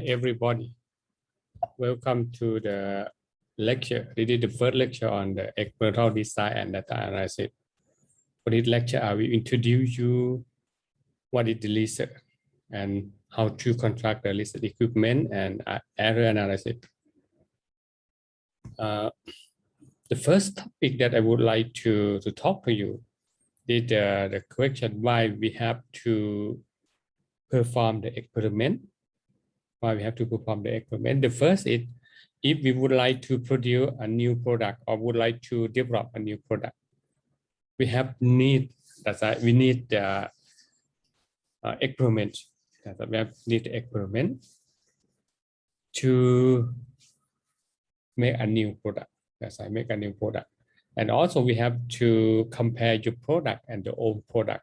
everybody. Welcome to the lecture. This is the first lecture on the experimental design and data analysis. For this lecture, I will introduce you what is the research and how to construct the research equipment and error analysis. The first topic that I would like to talk to you is the question why we have to perform the experiment. Why we have to perform the experiment. The first is if we would like to produce a new product or would like to develop a new product, we need the experiment. We need the experiment to make a new product. Make a new product. And also we have to compare your product and the old product.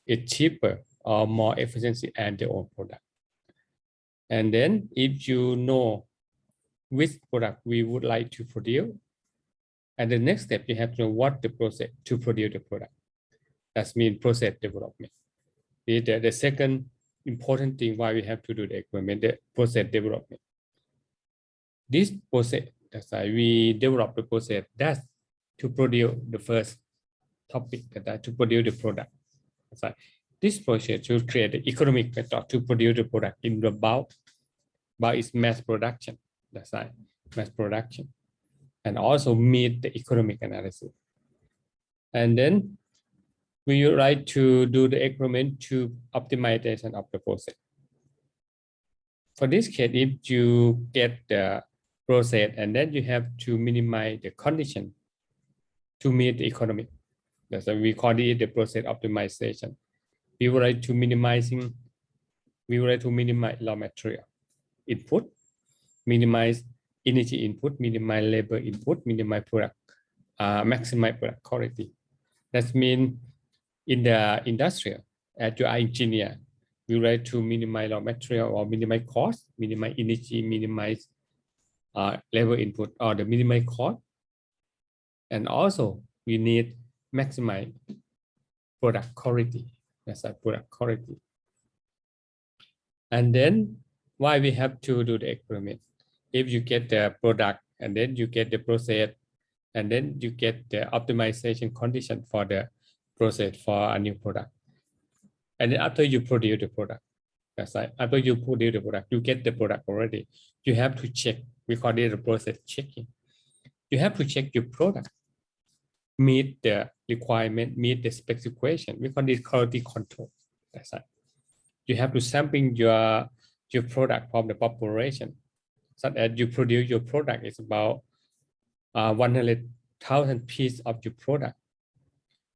It's cheaper or more efficiency and the old product. And then if you know which product we would like to produce, and the next step, you have to know what the process to produce the product. That means process development. The second important thing why we have to do the experiment, the process development. This process, that's why we develop the process, that's to produce the first topic, that to produce the product. That's why this process to create the economic method to produce the product in the bulk is mass production. That's right, mass production, and also meet the economic analysis. And then we would like to do the experiment to optimization of the process. For this case, if you get the process and then you have to minimize the condition to meet the economic. That's why we call it the process optimization. We would like to minimize raw material input, minimize energy input, minimize labor input, minimize product, maximize product quality. That means in the industrial, as you are engineer, we would like to minimize raw material or minimize cost, minimize energy, minimize labor input or the minimize cost. And also we need maximize product quality. That's a product quality. And then why we have to do the experiment? If you get the product and then you get the process and then you get the optimization condition for the process for a new product. And then after you produce the product, that's right. After you produce the product, you get the product already. You have to check. We call it the process checking. You have to check your product meet the requirement, meet the specification. We call it quality control. That's right. You have to sample your product from the population. Such as you produce your product, it's about 100,000 pieces of your product.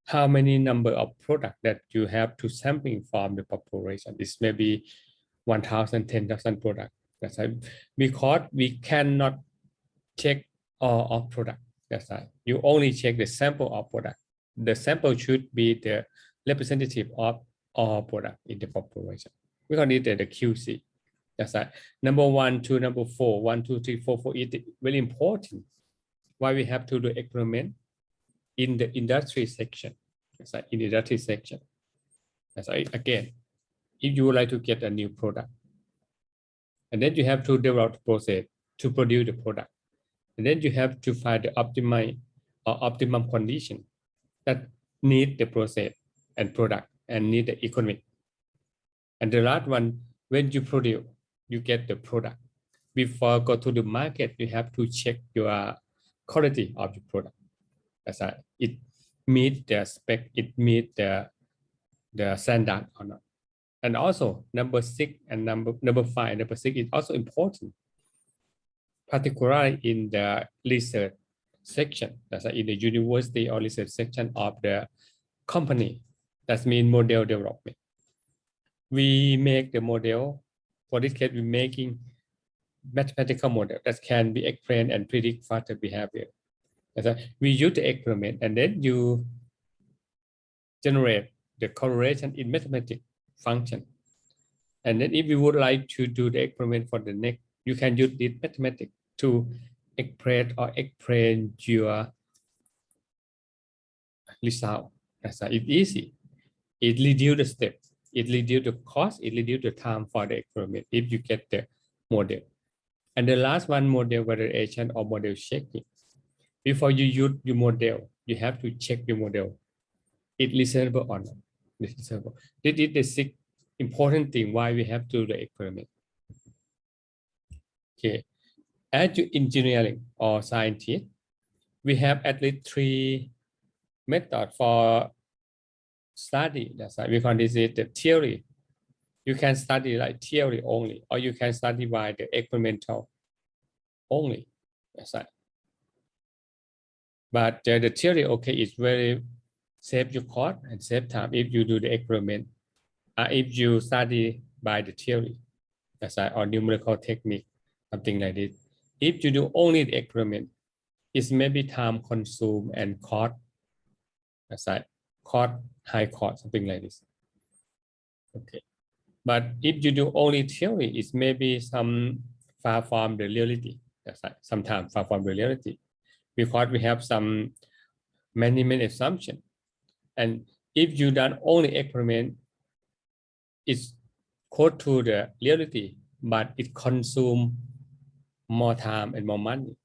How many number of product that you have to sample from the population? This may be 1,000, 10,000 product. That's right. Because we cannot check all of product. That's right. You only check the sample of product. The sample should be the representative of all product in the population. We call it the QC. That's right. Number 1, 2, number 4, 1, 2, 3, 4, 4 is very important. Why we have to do experiment in the industry section. That's right. In the industry section. That's right. Again, if you would like to get a new product, and then you have to develop the process to produce the product. And then you have to find the optimum condition that need the process and product and need the economic. And the last one, when you produce, you get the product. Before go to the market, you have to check your quality of your product. That's right. It meet the spec, it meet the standard or not. And also number 6 and number 5, number 6 is also important. Particularly in the research section, that's in the university or research section of the company. That means model development. We make the model. For this case, we're making mathematical model that can be explained and predict faster behavior. We use the experiment and then you generate the correlation in mathematical function. And then if you would like to do the experiment for the next, you can use this mathematics to express or explain your result. That's why it's easy. It reduces the step. It reduces the cost. It reduces the time for the experiment if you get the model. And the last one, model validation or model checking. Before you use your model, you have to check your model. It's reasonable or not. Reasonable. This is the sixth important thing why we have to do the experiment. Okay. As you engineering or scientist, we have at least 3 methods for study. That's why we call this the theory. You can study like theory only, or you can study by the experimental only. That's right. But the theory, okay, is very save your cost and save time if you do the experiment. If you study by the theory, that's right, or numerical technique, something like this. If you do only the experiment, it's maybe time consume and cost. That's right, cost, high cost, something like this. Okay. But if you do only theory, it's maybe some far from the reality. That's right, sometimes far from the reality. Because we have some many assumptions. And if you done only experiment, it's close to the reality, but it consume more time and more money.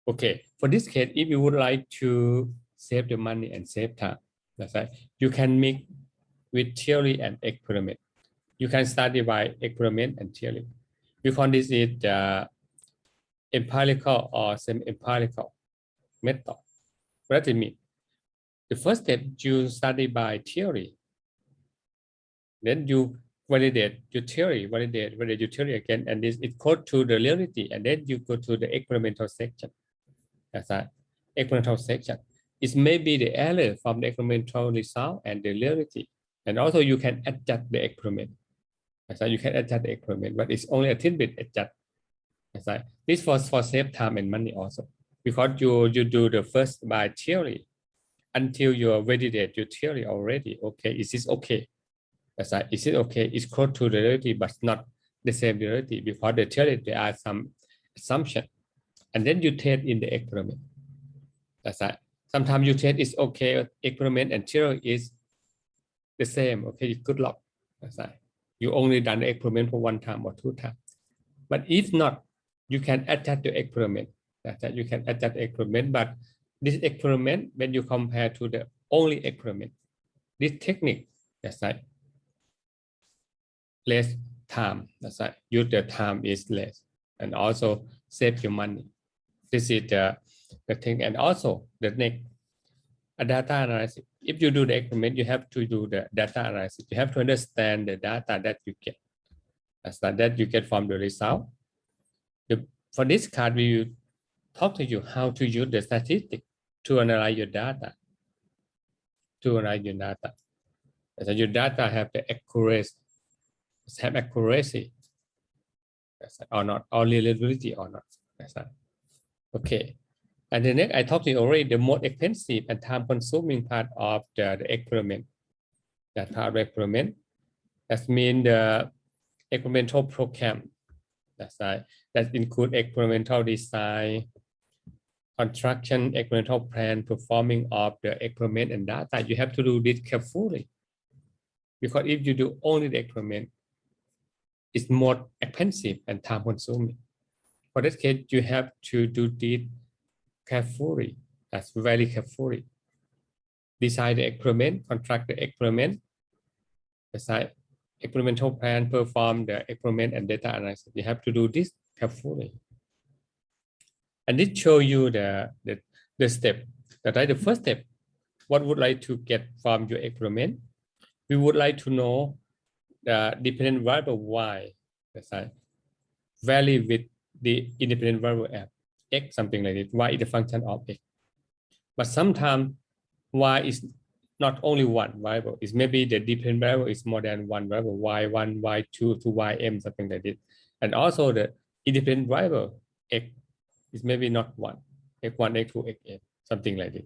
Okay, for this case, if you would like to save the money and save time, that's right, you can mix with theory and experiment. You can study by experiment and theory. Because this is the empirical or semi-empirical method. What does it mean? The first step, you study by theory. Then you validate your theory, validate your theory again, and this it goes to the reality, and then you go to the experimental section. That's right. Experimental section. It may be the error from the experimental result and the reality. And also you can adjust the experiment. That's right. You can adjust the experiment, but it's only a little bit adjust. That's right. This for save time and money also. Because you do the first by theory until you validate your theory already. Okay, is this okay? That's right. Is it okay? It's close to the reality, but not the same reality because the theory there are some assumption, and then you test in the experiment. That's right. Sometimes you test is okay. Experiment and theory is the same. Okay, good luck. That's right. You only done the experiment for 1 time or 2 times. But if not, you can adjust the experiment. That's right. You can adjust the experiment, but this experiment, when you compare to the only experiment, this technique, that's right, less time. That's right. Use the time is less, and also save your money. This is the thing, and also the next, a data analysis. If you do the experiment, you have to do the data analysis. You have to understand the data that you get. That's that you get from the result. For this card, we will talk to you how to use the statistics to analyze your data. To analyze your data. So your data have the accuracy or not, or reliability or not. That's right. Okay. And the next, I talked to you already, the most expensive and time-consuming part of the experiment. That part of the experiment, that means the experimental program. That's right. That includes experimental design, construction, experimental plan, performing of the experiment and data. You have to do this carefully. Because if you do only the experiment, it's more expensive and time-consuming. For this case, you have to do this carefully. That's very carefully. Design the experiment, construct the experiment, decide experimental plan, perform the experiment and data analysis. You have to do this carefully. And this show you the step. That is the first step. What would like to get from your experiment? We would like to know the dependent variable y. That's right. Vary with the independent variable f, x, something like this. Y is the function of x. But sometimes y is not only one variable. It's maybe the dependent variable is more than one variable, y1, y2 to ym, something like this. And also the independent variable x is maybe not one, x1, x2, xn, something like this.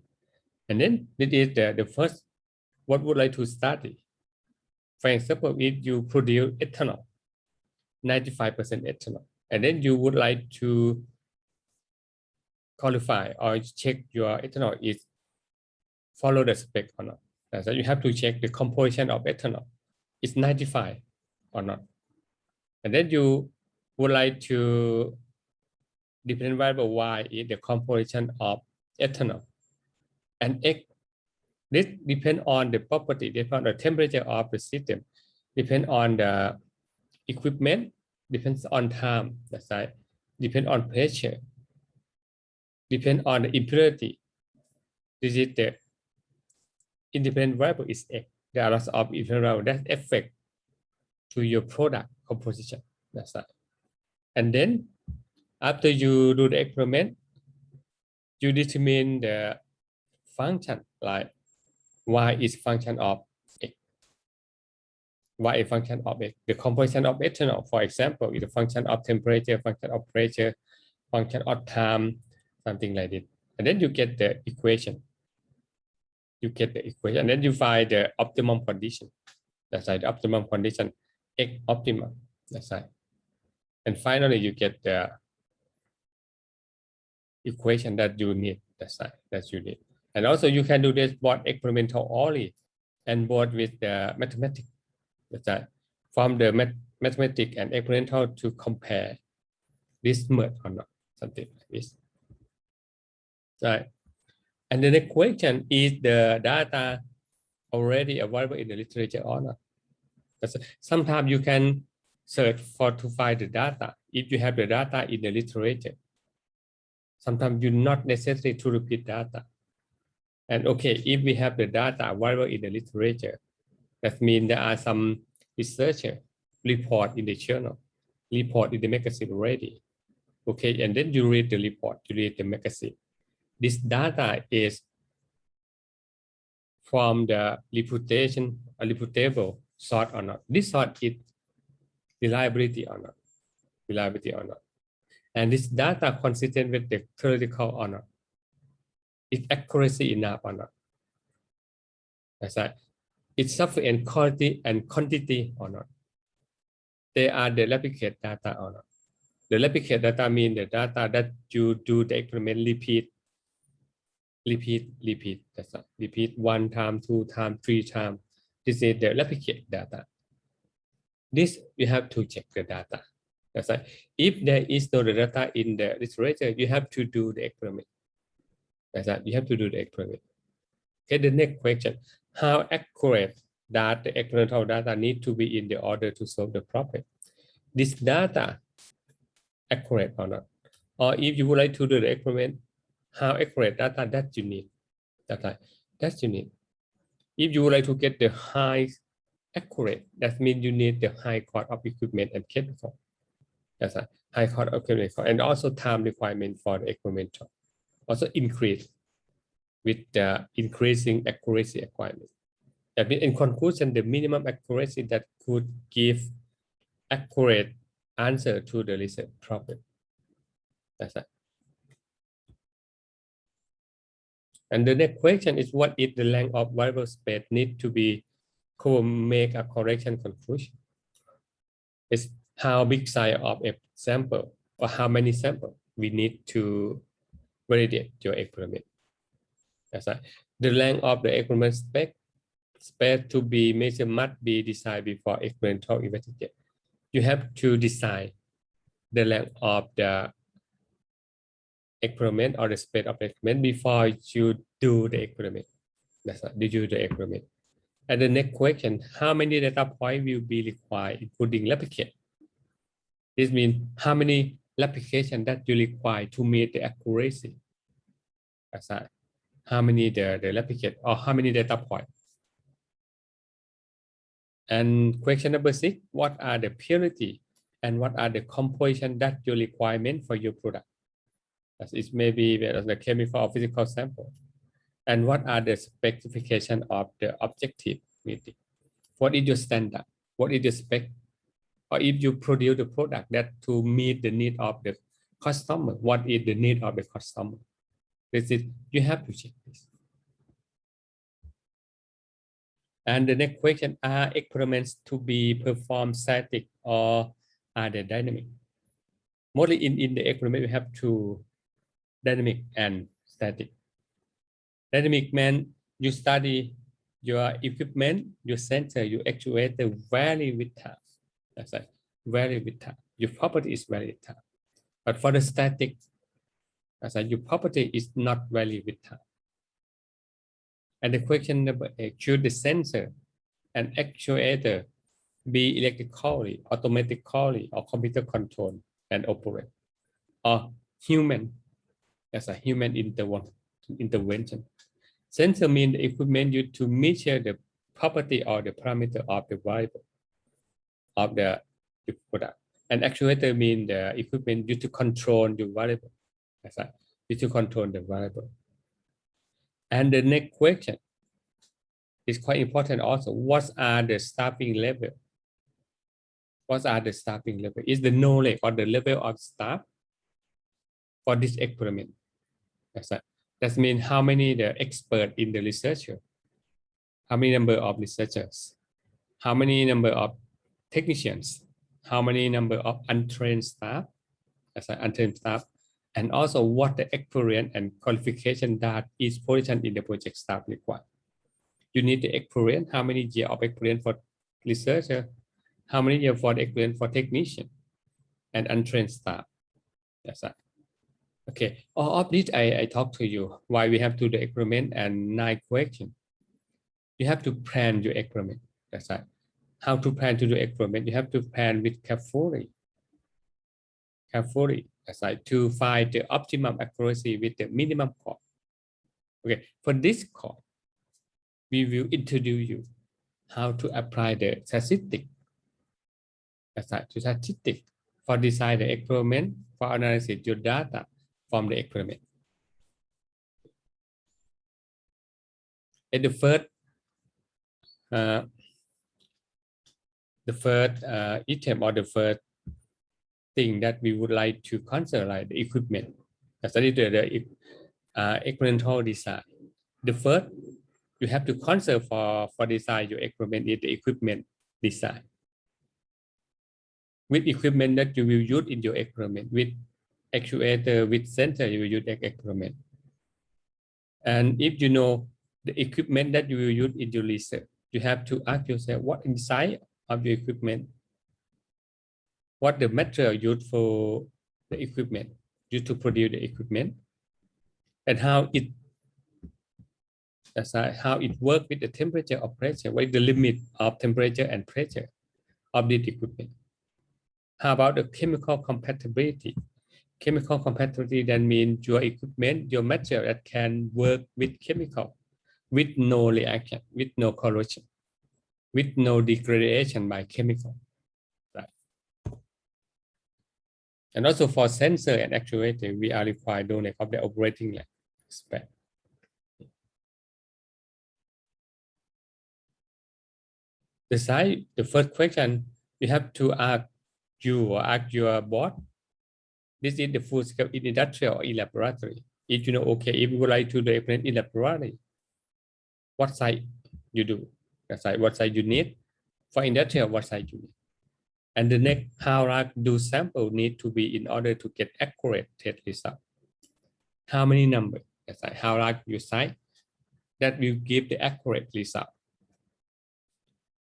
And then this is the first, what would like to study? For example, if you produce ethanol, 95% ethanol, and then you would like to qualify or check your ethanol is follow the spec or not. So you have to check the composition of ethanol. It's 95 or not. And then you would like to dependent variable y is the composition of ethanol, and x, this depend on the property, depend on the temperature of the system, depend on the equipment, depends on time, that's right, depend on pressure, depend on the impurity. This is the independent variable is x. There are lots of independent variables that affect to your product composition, that's right. And then after you do the experiment, you determine the function, like y is function of x. Y is function of x. The composition of ethanol, for example, is a function of temperature, function of pressure, function of time, something like this. And then you get the equation. You get the equation, and then you find the optimum condition. That's right, the optimum condition, x optimum. That's right. And finally, you get the equation that you need. That's right, that you need. And also, you can do this both experimental only and both with the mathematics. That's right. From the mathematics and experimental to compare this merge or not, something like this. Right. And the next question is the data already available in the literature or not. Sometimes you can search to find the data if you have the data in the literature. Sometimes you not necessary to repeat data. And okay, if we have the data available in the literature, that means there are some researcher report in the journal, report in the magazine already. Okay, and then you read the report, you read the magazine. This data is from the reputation, a reputable source or not. This source is reliability or not, reliability or not. And this data consistent with the theoretical or not. It's accuracy enough or not. That's right. It's sufficient quality and quantity or not. They are the replicate data or not. The replicate data means the data that you do the experiment repeat. That's right. Repeat 1 time, 2 time, 3 times. This is the replicate data. This you have to check the data. That's right. If there is no data in the literature, you have to do the experiment. That's right. You have to do the experiment. Okay, the next question. How accurate that the experimental data need to be in the order to solve the problem? This data accurate or not? Or if you would like to do the experiment, how accurate data that you need? That you need. If you would like to get the high accurate, that means you need the high cost of equipment and chemical. That's a high cost of chemical, and also time requirement for the experimental. Also increase with the increasing accuracy requirement. That means in conclusion, the minimum accuracy that could give accurate answer to the research problem. That's it. And the next question is, what is the length of variable space need to be make a correction conclusion? It's how big size of a sample or how many samples we need to validate your experiment. That's right. The length of the experiment space to be measured must be decided before experimental investigation. You have to decide the length of the experiment or the space of the experiment before you do the experiment. That's right. You do the experiment. And the next question, how many data points will be required, including replicate? This means how many replications that you require to meet the accuracy. That's right. How many the replicate or how many data points? And question number 6, what are the purity and what are the composition that you requirement for your product? As it may be the chemical or physical sample. And what are the specification of the objective meeting? What is your standard? What is the spec? Or if you produce the product that to meet the need of the customer, what is the need of the customer? This is, you have to check this. And the next question, are experiments to be performed static or are they dynamic? Mostly in the experiment, we have two, dynamic and static. Dynamic means you study your equipment, your sensor, your actuator vary with time. That's right, vary with time. your property is valid time. But for the static, as I your property is not valid with time. And the question number 8, should the sensor and actuator be electrically, automatically, or computer controlled and operate, or human as a human intervention? Sensor means the equipment used to measure the property or the parameter of the variable of the product. And actuator means the equipment used to control the variable, as I used to control the variable. And the next question is quite important also. What are the staffing level? What are the staffing level? Is the knowledge or the level of staff for this experiment? That means how many the expert in the researcher, how many number of researchers, how many number of technicians, how many number of untrained staff, untrained staff, and also what the experience and qualification that each position in the project staff require. You need the experience, how many years of experience for researcher, how many years for the experience for technician, and untrained staff. That's that. Okay, all of this I talked to you why we have to do the experiment and 9 questions. You have to plan your experiment. That's right. How to plan to do experiment? You have to plan with carefully. That's right, to find the optimum accuracy with the minimum cost. Okay, for this course, we will introduce you how to apply the statistic. That's right, to statistic for design the experiment, for analysis your data from the experiment. And the first item or the first thing that we would like to consider, like the equipment. That's the experimental design. The first you have to consider for design your experiment is the equipment design. With equipment that you will use in your experiment, with actuator, with sensor you will use the experiment. And if you know the equipment that you will use in your research, you have to ask yourself what inside of your equipment, what the material used for the equipment, used to produce the equipment, and how it works with the temperature or pressure, what is the limit of temperature and pressure of this equipment. How about the chemical compatibility? Chemical compatibility that means your equipment, your material that can work with chemical, with no reaction, with no corrosion, with no degradation by chemical. Right. And also for sensor and actuator, we are required knowledge of the operating spec. The first question you have to ask you or ask your boss. This is the full scale in industrial or in laboratory. If you know, okay, if you would like to do experiment in laboratory, what size you do? What size you need? For industrial, what size you need? And the next, how large do sample need to be in order to get accurate test result? How many numbers? How large your size that will give the accurate result?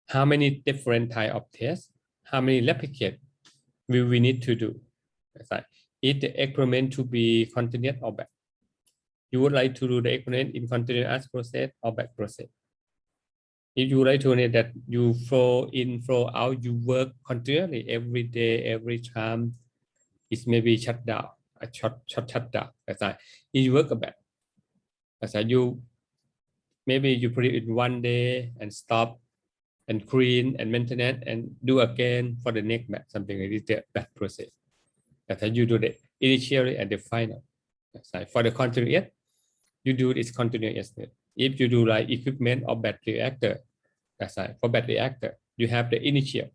How many different type of tests? How many replicate will we need to do? Is the experiment to be continuous or batch? You would like to do the experiment in continuous process or batch process? If you would like to know that you flow in, flow out, you work continuously every day, every time, it's maybe shut down, a shut down. If you work a batch, maybe you put it in one day and stop and clean and maintenance and do again for the next batch, something like this, the batch process. That's how you do the initially and the final. For the continuous, you do this continuous. If you do like equipment or battery reactor, for battery reactor, you have the initial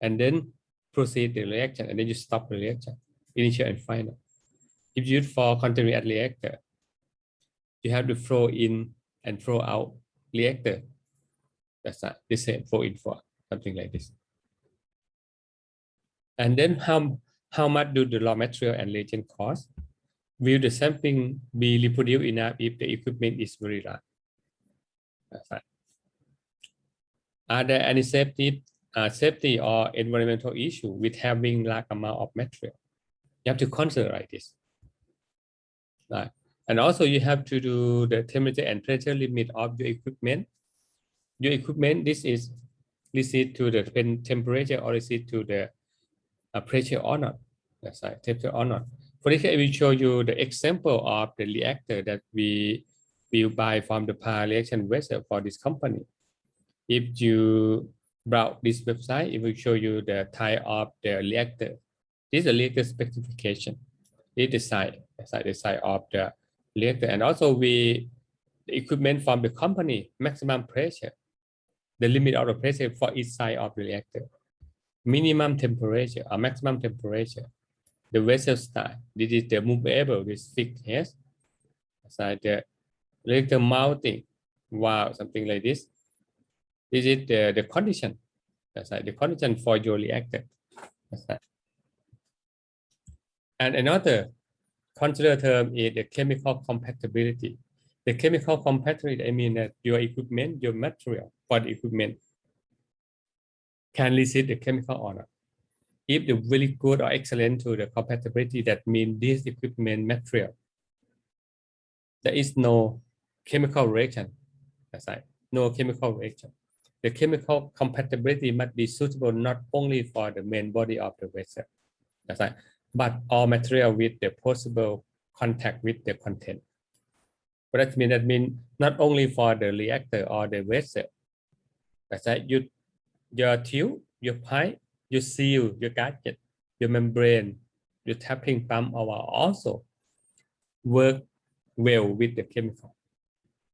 and then proceed the reaction and then you stop the reaction, initial and final. If you use for continuous reactor, you have the flow in and flow out reactor. The same flow in, flow out, something like this. And then how much do the raw material and reagent cost? Will the sampling be reproduced enough if the equipment is very large? Are there any safety safety or environmental issue with having large amount of material. You have to consider like this. Right. And also you have to do the temperature and pressure limit of your equipment. Your equipment, this is to the temperature or to the pressure or not. That's right, temperature or not. For this, I will show you the example of the reactor that we will buy from the power reaction vessel for this company. If you browse this website, it will show you the type of the reactor. This is the reactor specification. This is the side of the reactor, and also the equipment from the company, maximum pressure, the limit of the pressure for each side of the reactor, minimum temperature or maximum temperature, the vessel style. This is the movable, this fixed, yes. Aside the reactor mounting, wow, something like this. This is the condition. That's right, the condition for your reactor. That's right. And another consider term is the chemical compatibility. The chemical compatibility, I mean that your equipment, your material for the equipment can resist the chemical or not. If the very good or excellent to the compatibility, that means this equipment material, there is no chemical reaction. That's right, no chemical reaction. The chemical compatibility must be suitable not only for the main body of the vessel, that's right, but all material with the possible contact with the content. But that means not only for the reactor or the vessel. That's right, your tube, your pipe, your seal, your gadget, your membrane, your tapping pump are also work well with the chemical.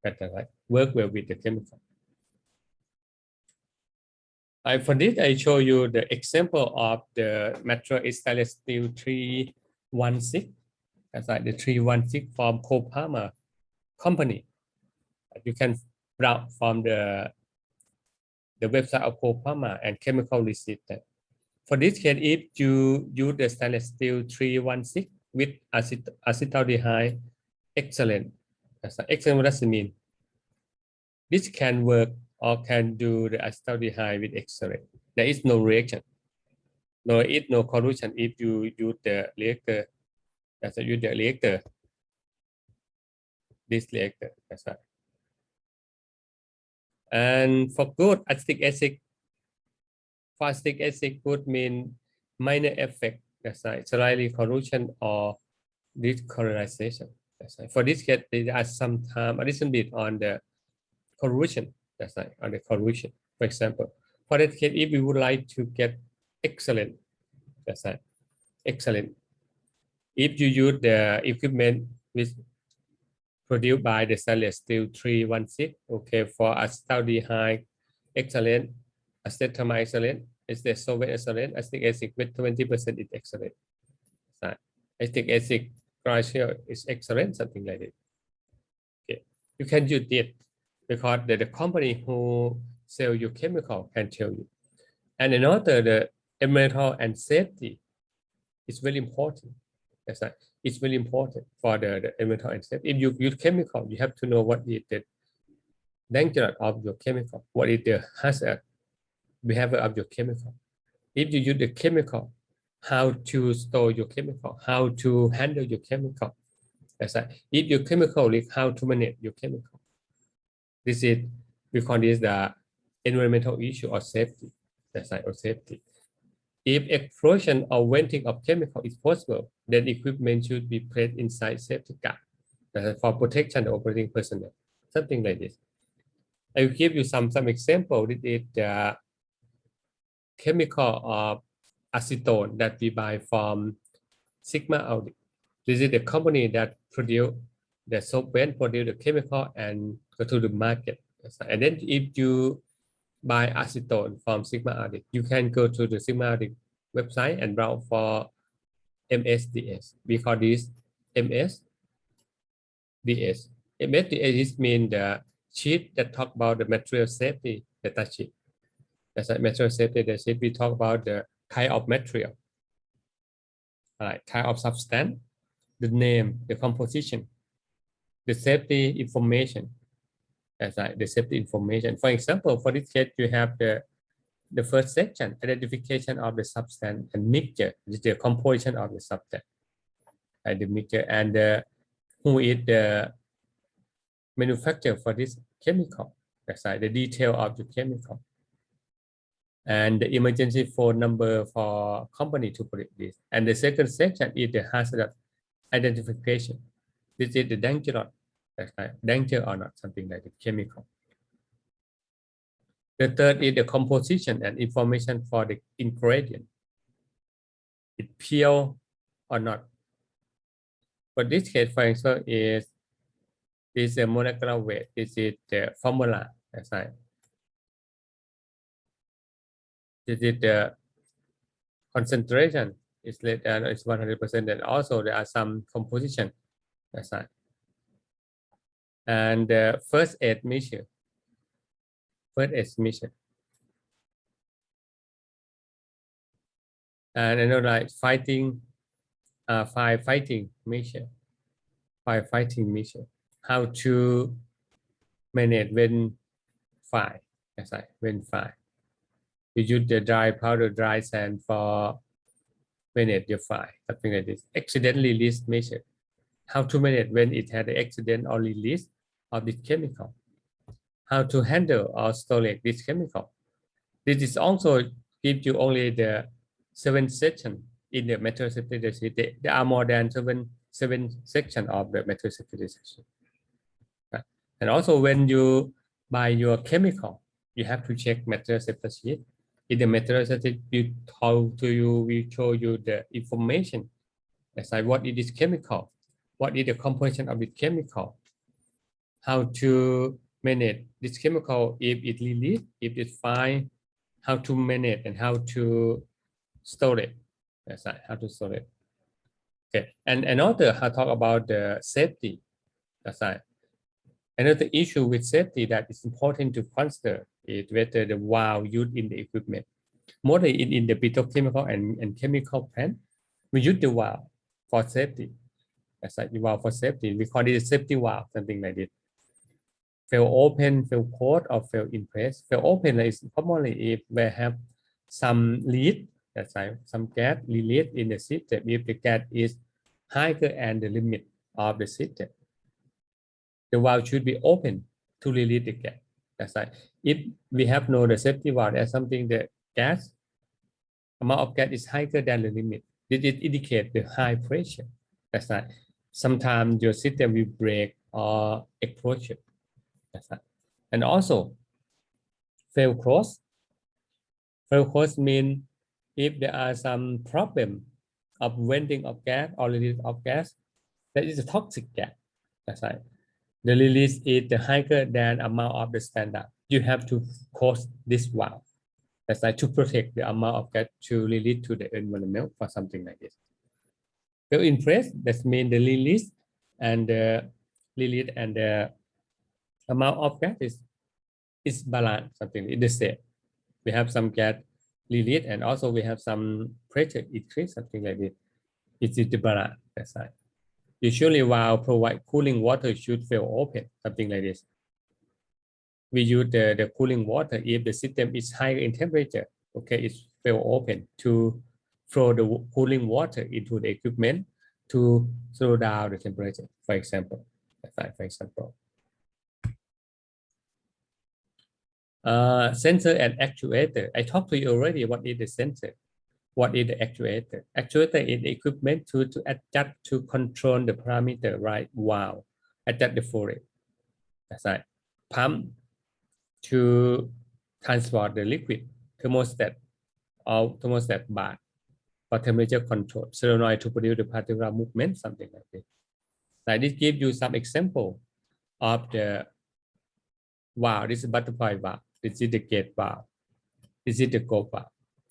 That's right, work well with the chemical. For this, I show you the example of the material stainless steel 316. That's like the 316 from Cole-Parmer company. You can browse from the website of Cole-Parmer and chemical resistant. For this case, if you use the stainless steel 316 with acetaldehyde, excellent. Excellent, what does it mean? This can work or can do the acetaldehyde with excellent. There is no reaction. No corrosion if you use the reactor. That's a use the reactor. This reactor. That's right. And for good acetic acid, for acetic acid could mean minor effect. That's right. Slightly corrosion or discolorization. That's right. For this case, there are sometimes a little bit on the corrosion. That's right. On the corrosion. For example, for that case, if we would like to get excellent, that's right. Excellent. If you use the equipment with produced by the stainless steel 316, okay, for acetaldehyde, excellent, acetamide, excellent, solvent, excellent, acetic acid with 20% is excellent. So, acetic acid glycol is excellent, something like that. Okay, you can use it because the company who sell you chemical can tell you. And another, the environmental and safety is very important. That's right. It's very important for the environmental and safety. If you use chemical, you have to know what is the danger of your chemical, what is the hazard behavior of your chemical. If you use the chemical, how to store your chemical, how to handle your chemical. That's right. If your chemical leak, how to manage your chemical. This is, we call this the environmental issue or safety. That's right, or safety. If explosion or venting of chemical is possible, then equipment should be placed inside safety guard for protection of operating personnel, something like this. I will give you some example. This is the chemical of acetone that we buy from Sigma Audit. This is the company that produce the solvent, produce the chemical and go to the market. And then if you buy acetone from Sigma Audit, you can go to the Sigma Audit website and browse for MSDS. We call this MSDS. MSDS means the sheet that talk about the material safety data sheet. That's a material safety data sheet. We talk about the type of material, type of substance, the name, the composition, the safety information. That's right, the safety information. For example, for this case, you have the the first section, identification of the substance and mixture, the composition of the substance, the mixture, and who is the manufacturer for this chemical. That's right, the detail of the chemical. And the emergency phone number for company to produce this. And the second section is the hazard identification. This is the danger, that's right, danger or not, something like the chemical. The third is the composition and information for the ingredient. It's pure or not. For this case, for example, is this is a molecular weight. This is the formula. That's right. This is the concentration. It's less than it's 100%. And also there are some composition. That's right. And the first aid measure. First aid measure. And another like fighting, firefighting measure. Firefighting measure. How to manage when fire. That's right. When fire. You use the dry powder, dry sand for manage your fire. Something like this. Accident release measure. How to manage when it had the accident or release of this chemical. How to handle or store this chemical. This is also gives you only the 7 sections in the material safety decision. There are more than seven sections of the material safety decision. Right? And also when you buy your chemical, you have to check material safety sheet. In the material safety, we show you the information. As like what is this chemical, what is the composition of this chemical, how to manage this chemical if it release, if it's fine, how to manage and how to store it. That's right, how to store it. Okay, and another I talk about the safety. That's right. Another issue with safety that is important to consider is whether the valve used in the equipment. Mostly in the petrochemical and chemical plant, we use the valve for safety. That's like the valve for safety. We call it a safety valve, something like this. Fail open, fail close, or fail in place. Fail open is commonly if we have some lead, that's like some gas released in the system. If the gas is higher than the limit of the system, the valve should be open to release the gas. That's right. If we have no the safety valve as something the gas amount of gas is higher than the limit, this indicates the high pressure. That's right. Sometimes your system will break or explode. That's right. And also, fail close. Fail close means if there are some problem of venting of gas or release of gas, that is a toxic gas. That's right. The release is the higher than amount of the standard. You have to close this valve. That's right, to protect the amount of gas to release to the environment for something like this. Fail in place, that means the release and the amount of gas is balanced, something in the same. We have some gas release and also we have some pressure increase, something like this. It is the balance. That's right. Usually while provide cooling water should fail open, something like this. We use the cooling water if the system is higher in temperature. Okay, it's fail open to throw the cooling water into the equipment to slow down the temperature, for example. That's right, for example. Sensor and actuator. I talked to you already. What is the sensor? What is the actuator? Actuator is the equipment to adjust to control the parameter, right? Wow. Adjust the flow rate. That's right. Pump to transport the liquid. Thermostat or thermostat bar for temperature control. Solenoid to produce the particular movement, something like this. Like this gives you some example of the valve. This is butterfly valve. This is the gate valve. This is the go valve.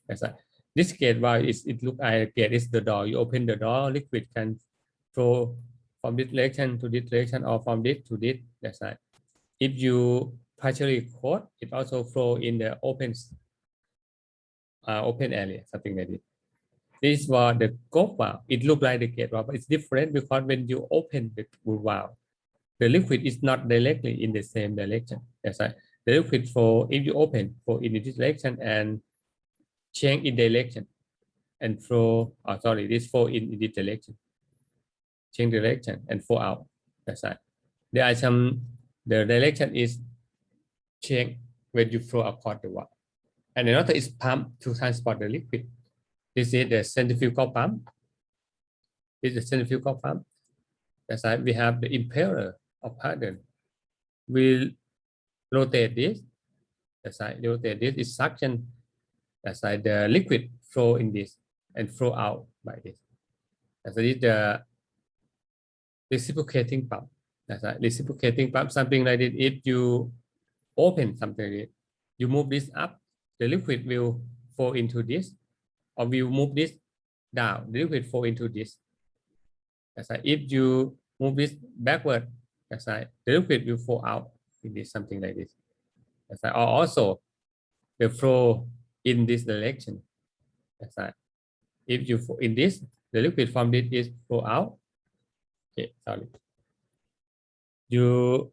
That's right. This gate valve is, it look like gate is the door. You open the door, liquid can flow from this direction to this direction or from this to this. That's right. If you partially close, it also flow in the open area, something like this. This was the go valve. It look like the gate valve, but it's different because when you open the valve, the liquid is not directly in the same direction. That's right. The liquid flow, if you open, flow in this direction and change in direction and flow, sorry, this flow in this direction, change direction and flow out. That's right. There are some, the direction is change when you flow across the wall. And another is pump to transport the liquid. This is the centrifugal pump. This is the centrifugal pump. That's right. We have the impeller of harden. We rotate this. That's right. Rotate this is suction. That's right. The liquid flow in this and flow out by this. That's right. The reciprocating pump. That's right. Reciprocating pump. Something like this. If you open something like this, you move this up, the liquid will flow into this, or will move this down, the liquid flow into this. That's right. If you move this backward, that's right, the liquid will flow out in this, something like this. That's right. Or also the flow in this direction. That's right. If you flow in this, the liquid from this is flow out. Okay, sorry. You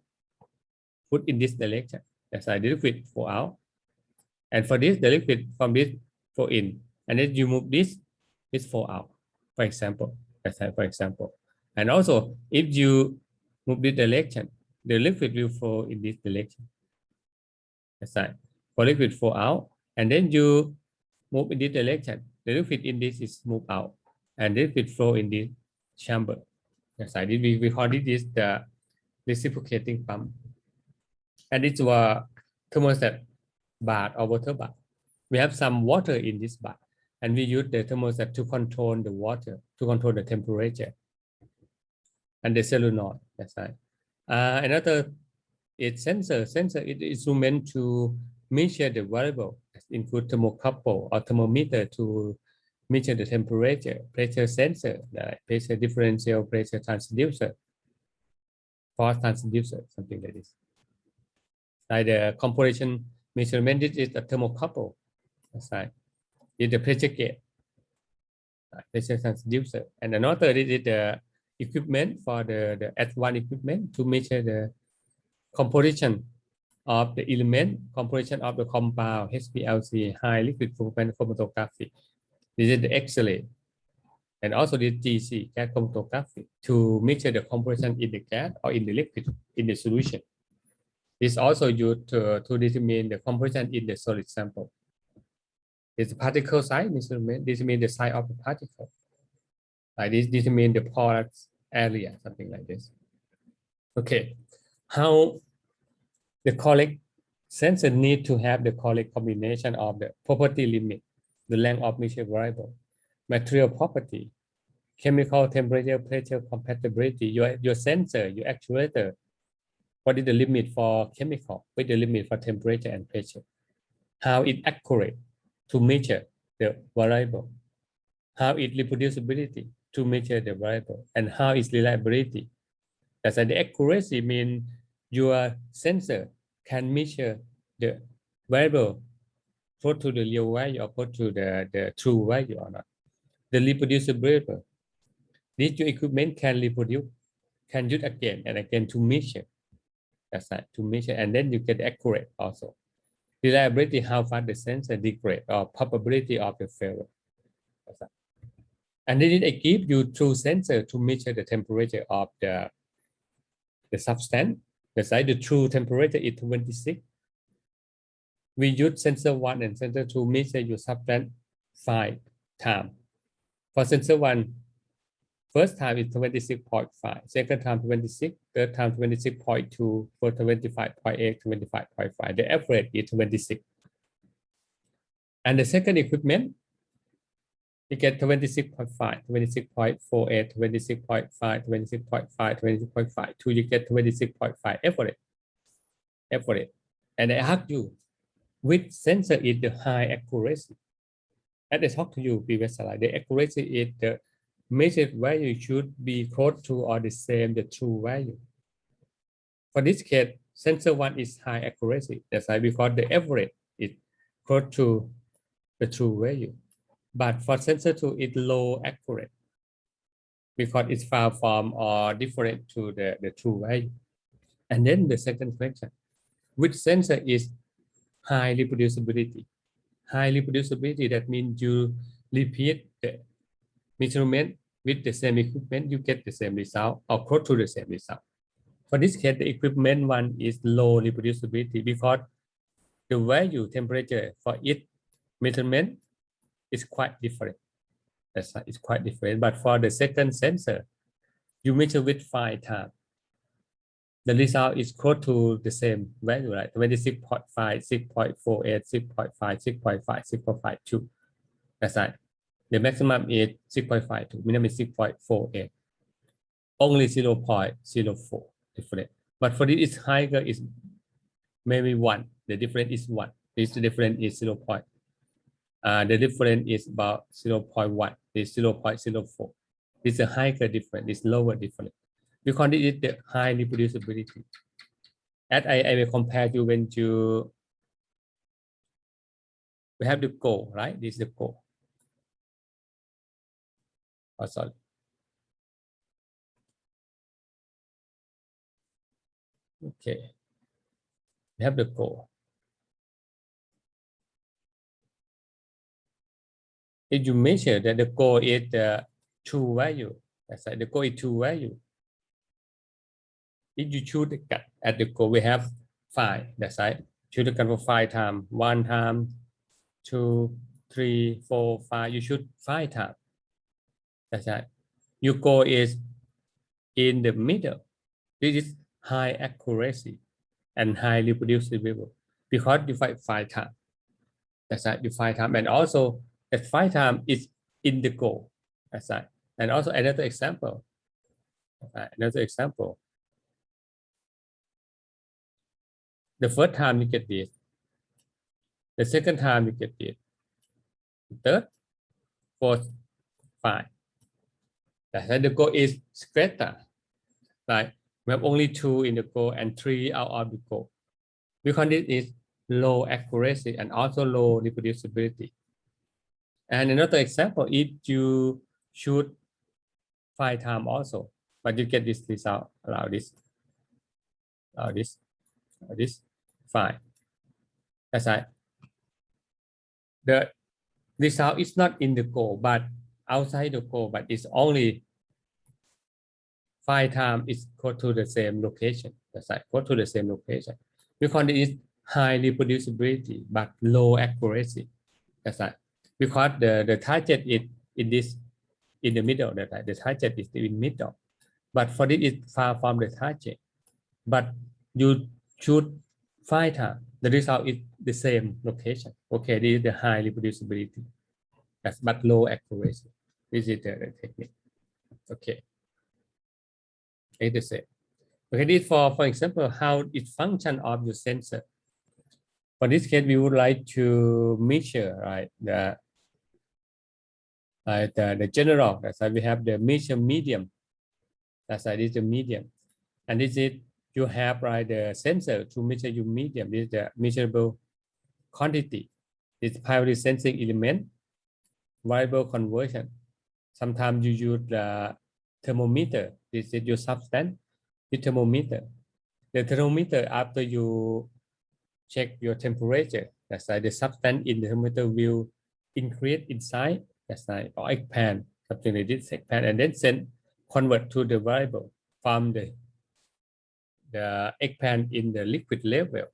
put in this direction. That's right. The liquid flow out. And for this, the liquid from this flow in. And then you move this flow out, for example. That's right, for example. And also, if you move this direction, the liquid will flow in this direction. That's right. For liquid flow out, and then you move in this direction, the liquid in this is moved out, and the liquid flow in this chamber. That's right. We call this the reciprocating pump. And it's a thermostat bath or water bath. We have some water in this bath, and we use the thermostat to control the water, to control the temperature. And the solenoid, that's right. Another is sensor. Sensor is instrument to measure the variable, include thermocouple or thermometer to measure the temperature, pressure sensor, like pressure differential, pressure transducer, force transducer, something like this. Like the compression measurement, this is the thermocouple. That's right. It's the pressure gauge, pressure transducer. And another is the equipment for the advanced equipment to measure the composition of the element, composition of the compound, HPLC, high liquid chromatography. This is the X-ray. And also the GC, gas chromatography, to measure the composition in the gas or in the liquid, in the solution. It's also used to determine the composition in the solid sample. It's particle size measurement. This means the size of the particle. Like this determine the porous area, something like this. Okay, how the correct sensor need to have the correct combination of the property limit, the length of measured variable, material property, chemical temperature, pressure, compatibility, your sensor, your actuator. What is the limit for chemical? What is the limit for temperature and pressure? How it accurate to measure the variable? How is reproducibility to measure the variable? And how is reliability? That's the accuracy means your sensor can measure the variable close to the real value or close to the true value or not. The reproducibility, this your equipment can reproduce, can use again and again to measure. That's right, to measure, and then you get accurate also. Reliability, how fast the sensor degrade or probability of the failure. That's right. And then it gives you true sensor to measure the temperature of the substance. That's right, the true temperature is 26. We use sensor 1 and sensor 2 measure your substance 5 times. For sensor 1, first time is 26.5, second time 26, third time 26.2, fourth 25.8, 25.5. The average is 26. And the second equipment, you get 26.5, 26.48, 26.5, 26.5, 26.52. You get 26.5 average. And I ask you, which sensor is the high accuracy? As I talked to you previous slide, the accuracy is the measured value should be close to or the same the true value. For this case, sensor 1 is high accuracy. That's why because the average is close to the true value. But for sensor 2, it's low accurate because it's far from or different to the true value. And then the second question, which sensor is high reproducibility? high reproducibility, that means you repeat the measurement with the same equipment, you get the same result or close to the same result. For this case, the equipment one is low reproducibility because the value temperature for each measurement is quite different. That's right, it's quite different. But for the second sensor, you measure with 5 times. The result is close to the same value, right? 26.5, 6.48, 6.5, 6.5, 6.52. That's right. The maximum is 6.52, minimum is 6.48. Only 0.04 different. But for this is higher is maybe 1. The difference is 1. This difference is 0. The difference is about 0.1. This 0.04. This is a higher difference. This lower difference. Because this is the high reproducibility. As I will compare you when we have the goal, right? This is the goal. Oh, sorry. Okay. We have the goal. If you measure that the goal is the true value, that's right, the goal is true value. If you choose the cut at the goal, we have 5, that's right. Choose the cut for 5 times, 1 time, 2, 3, 4, 5. You shoot 5 times. That's right. Your goal is in the middle. This is high accuracy and high reproducible because you fight 5 times. That's right. You 5 times, and also at 5 times is in the goal. That's right. And also another example. Another example. The first time you get this. The second time you get this. Third, fourth, 5. That's right. The goal is greater. Right. We have only 2 in the goal and 3 out of the goal. Because this is low accuracy and also low reproducibility. And another example, if you shoot 5 times also, but you get this result, allow this, 5. That's right. The result is not in the goal, but outside the goal, but it's only 5 times is go to the same location. That's right, go to the same location. Because it is high reproducibility, but low accuracy. That's right. Because the target is in the middle. That right. The target is in the middle. But for this is far from the target. But you shoot 5 times. The result is the same location. Okay, this is the high reproducibility. That's but low accuracy. This is the technique. Okay. It's the same. Okay, this for example, how it function of your sensor. For this case, we would like to measure right the general. That's why we have the measure medium. That's why this is the medium, and this is you have right the sensor to measure your medium. This is the measurable quantity. This primary sensing element, variable conversion. Sometimes you use the thermometer. This is your substance. The thermometer. The thermometer after you check your temperature. That's why the substance in the thermometer will increase inside. That's why or expand something like this, expand and then send convert to the variable from the expand in the liquid level,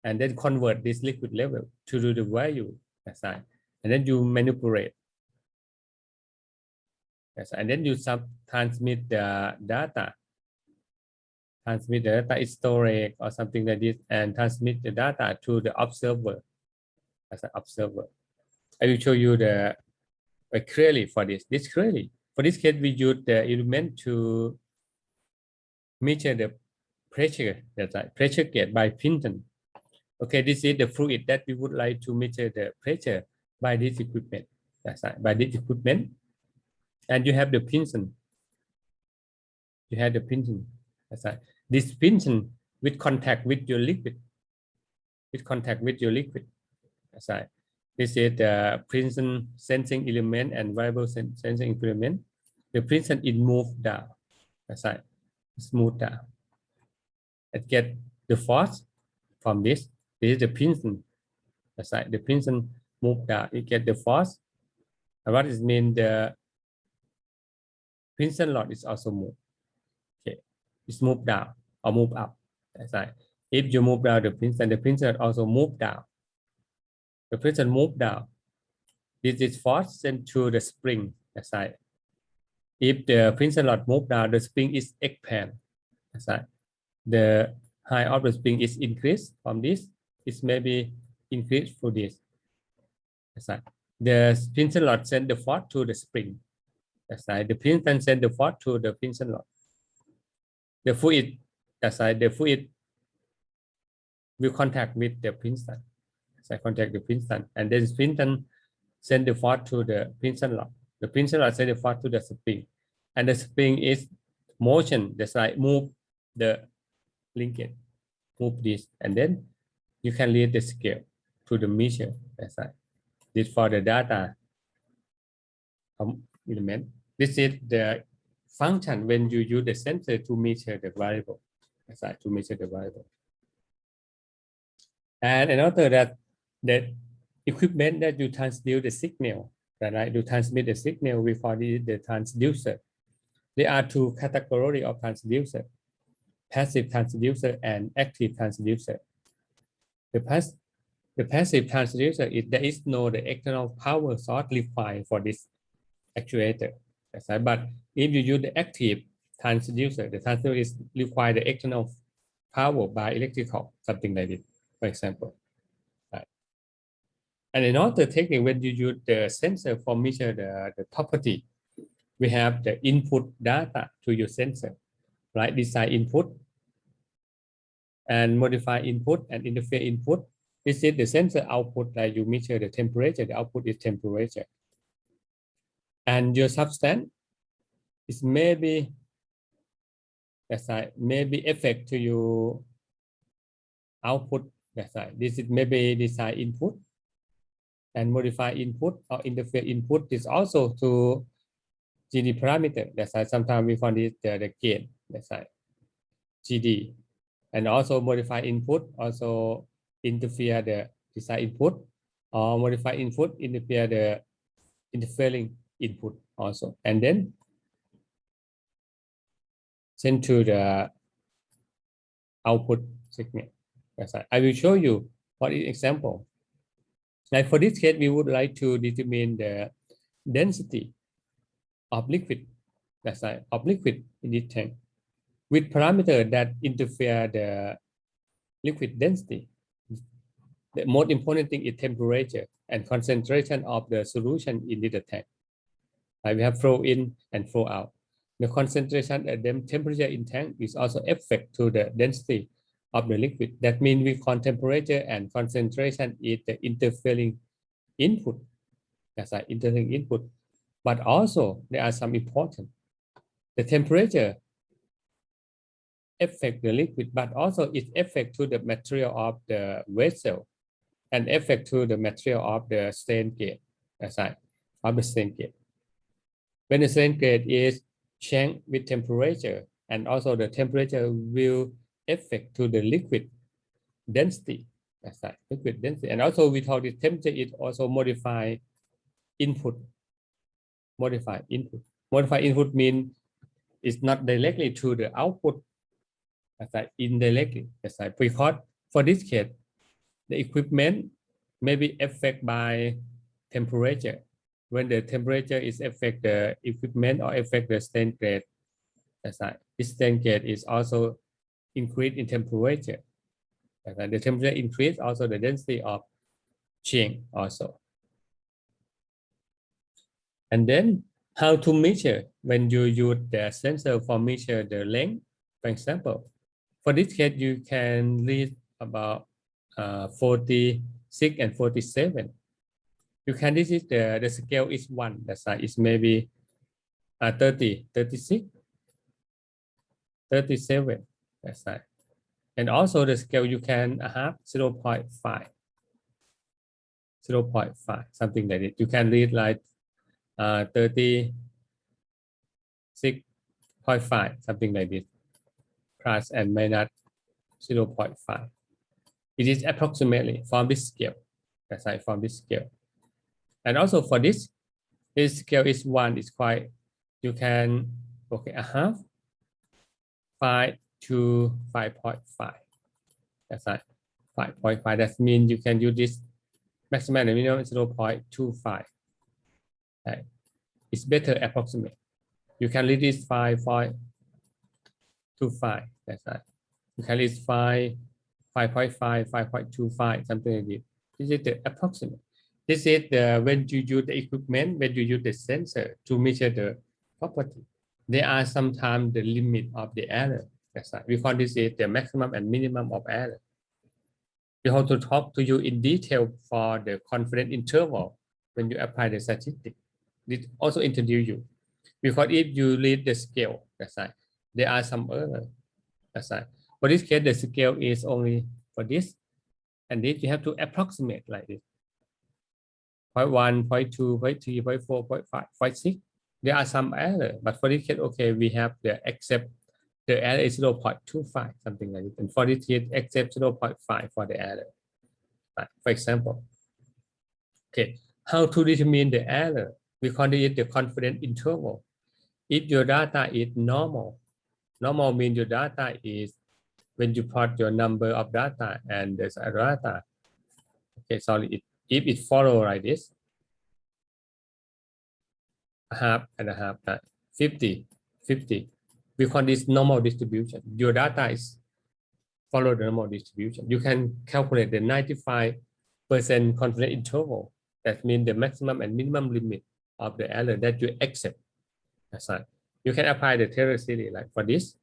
and then convert this liquid level to the value. That's right, and then you manipulate. Yes, and then you transmit the data. Transmit the data is storage or something like this, and transmit the data to the observer as an observer. I will show you the clearly for this. This clearly for this case we use the element to measure the pressure. That's right, pressure gauge by piston. Okay, this is the fluid that we would like to measure the pressure by this equipment. That's right, by this equipment, and you have the piston. You have the piston. That's right. This piston with contact with your liquid. With contact with your liquid. That's right. This is the piston sensing element and variable sensing element. The piston is moved down. That's right. Smooth down. It get the force from this. This is the piston. That's right. The piston move down. You get the force. And what it means? The piston rod is also moved. Okay, it's moved down or move up. That's right. If you move down the piston also move down. The piston move down. This is force sent to the spring. That's right. If the piston rod move down, the spring is expand. That's right. The height of the spring is increased from this. It may be increased for this. That's right. The piston rod send the force to the spring. That's right. The piston send the force to the piston rod. The fluid, that's right. The fluid will contact with the piston. So contact the piston, and then piston send the force to the piston rod. The piston rod send the force to the spring, and the spring is motion. That's right. Move the linkage, move this, and then you can read the scale to the measure. That's right. This for the data element. This is the function when you use the sensor to measure the variable. That's right, to measure the variable. And another that equipment that you transduce the signal, right? You transmit the signal, we call it the transducer. There are two categories of transducer: passive transducer and active transducer. The passive transducer is there is no the external power source required for this actuator. That's right. But if you use the active transducer, the transducer is require the external power by electrical, something like this, for example. Right. And another technique when you use the sensor for measure the property, we have the input data to your sensor, right? Design input and modify input and interface input. This is the sensor output that you measure the temperature. The output is temperature. And your substance is maybe, that's right, maybe affect to your output. That's right. This is maybe design input and modify input or interface input is also to GD parameter. That's right. Sometimes we call it the gain. That's right. GD. And also modify input, also interfere the design input, or modify input, interfere the interfering input also. And then send to the output segment. That's right. I will show you what is example. Like for this case, we would like to determine the density of liquid. That's right, of liquid in this tank with parameter that interfere the liquid density. The most important thing is temperature and concentration of the solution in the tank. Like we have flow in and flow out. The concentration and the temperature in tank is also affect to the density of the liquid. That means we call temperature and concentration is the interfering input. That's like interfering input. But also there are some important. The temperature affect the liquid, but also it affect to the material of the vessel and affect to the material of the strain gauge. That's right, of the strain gauge. When the strain gauge is changed with temperature, and also the temperature will affect to the liquid density. That's right, liquid density. And also we talk the temperature is also modify input. Modify input. Modify input means it's not directly to the output. That's right, indirectly. That's right. Because for this case, the equipment may be affected by temperature. When the temperature is affect the equipment or affect the strain gauge, that's right. This strain gauge is also increase in temperature. That's right. The temperature increase, also the density of change also. And then how to measure when you use the sensor for measure the length, for example. For this case, you can read about 46 and 47. You can, this is the scale is 1, the size is maybe 30, 36, 37, that's right. And also the scale you can have 0.5, 0.5, something like it. You can read like 36.5, something like this, plus and minus 0.5. It is approximately from this scale. aside from this scale. And also for this scale is 1 is quite, you can, okay, a half, 5 to 5.5. That's right, 5.5. That means you can use this maximum and minimum 0.25. Right. It's better approximate. You can read this 5.25. That's right. You can read 5.5, 5.25, something like this. This is the approximate. This is the when you use the equipment, when you use the sensor to measure the property. There are sometimes the limit of the error. That's right. We call this is the maximum and minimum of error. We have to talk to you in detail for the confidence interval when you apply the statistic. This also introduce you. Because if you read the scale, that's right, there are some error. That's right. For this case, the scale is only for this, and this you have to approximate like this. 0.1, 0.2, 0.3, 0.4, 0.5, 0.6. There are some error, but for this case, okay, we have the accept the error is 0.25, something like this. And for this case, accept 0.5 for the error. Right. For example, okay, how to determine the error? We call it the confidence interval. If your data is normal, normal means your data is when you plot your number of data and there's a data. Okay, sorry, if it follow like this, half and a half, 50, 50. We call this normal distribution. Your data is follow the normal distribution. You can calculate the 95% confidence interval. That means the maximum and minimum limit of the error that you accept. That's right. You can apply the Taylor series like for this.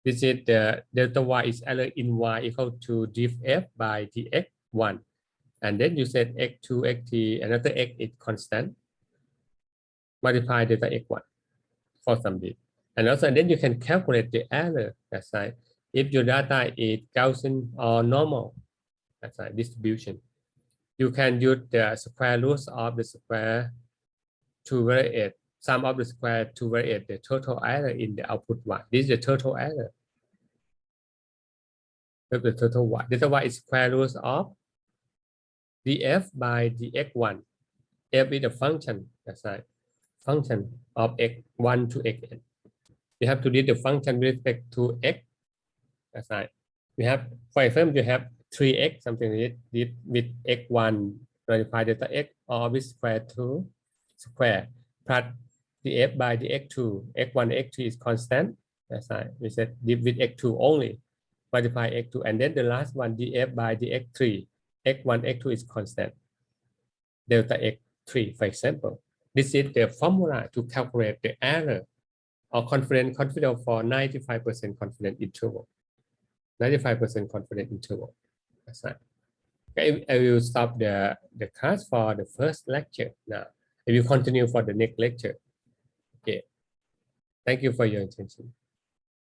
This is the delta y is error in y equal to df by dx1. And then you said x2, xt, another x is constant. Multiply delta x1 for some bit. And also, and then you can calculate the error. That's right. If your data is Gaussian or normal, that's right, distribution, you can use the square root of the square to variate sum of the square to variate the total error in the output y. This is the total error. The total y. Delta y is square root of df by dx1. F is a function. That's right. Function of x1 to xn. You have to read the function with respect to x. That's right. We have, for example, you have 3x, something like this, with x1 multiply delta x or with square 2 square plus df by dx2. x1, x2 is constant. That's right. We said with x2 only. Multiply x2, and then the last one df by dx3. x1, x2 is constant. Delta x3, for example. This is the formula to calculate the error or confidence for 95% confidence interval. 95% confidence interval. That's right. Okay, I will stop the class for the first lecture now. I will continue for the next lecture. Okay. Thank you for your attention.